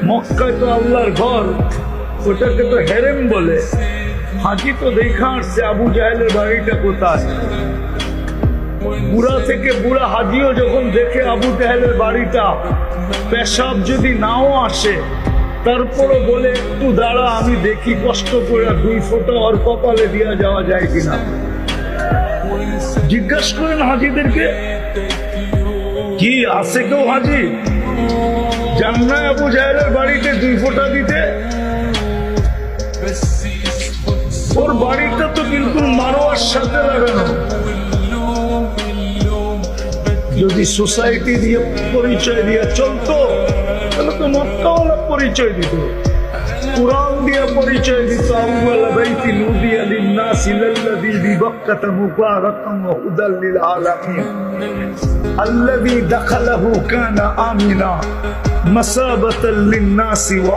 মক্কায় তো আল্লাহর ঘর, ওটাকে তো হেরেম বলে। হাজি তো দেখা আসছে আবু জাহেলের বাড়িটা কোথায়। বুড়া থেকে বুড়া হাজিও যখন দেখে আবু জাহেলের বাড়িটা, পেশাব যদি নাও আসে তারপরও বলে একটু দাঁড়া, আমি দেখি কষ্ট করে 2 ফোঁটা ওর কপালে দিয়া যাওয়া যায় কিনা। জিজ্ঞাসা করেন হাজিদেরকে, কি আছে কেউ হাজি জান্নায় আবু জাহেলের বাড়িতে 2 ফোঁটা দিতে? ওর বাড়িটা তো বিলকুল মারোয়ার সাথে লাগানো। যদি সোসাইটি দিয়ে পরিচয় দিয়ে চলতো তাহলে তো মক্কাওয়ালা পরিচয় দিত, কুরআন দিয়ে পরিচয় দিত। আউয়াল বাইতি নুদিয়া লিন-নাসি লাল্লাযী বিবাক্কাতা মুবারাকান ওয়া হুদাল লিল আলামিন আল্লাযী দাখালাহু কানা আমিনা মাসাবাতাল লিন-নাসি ওয়া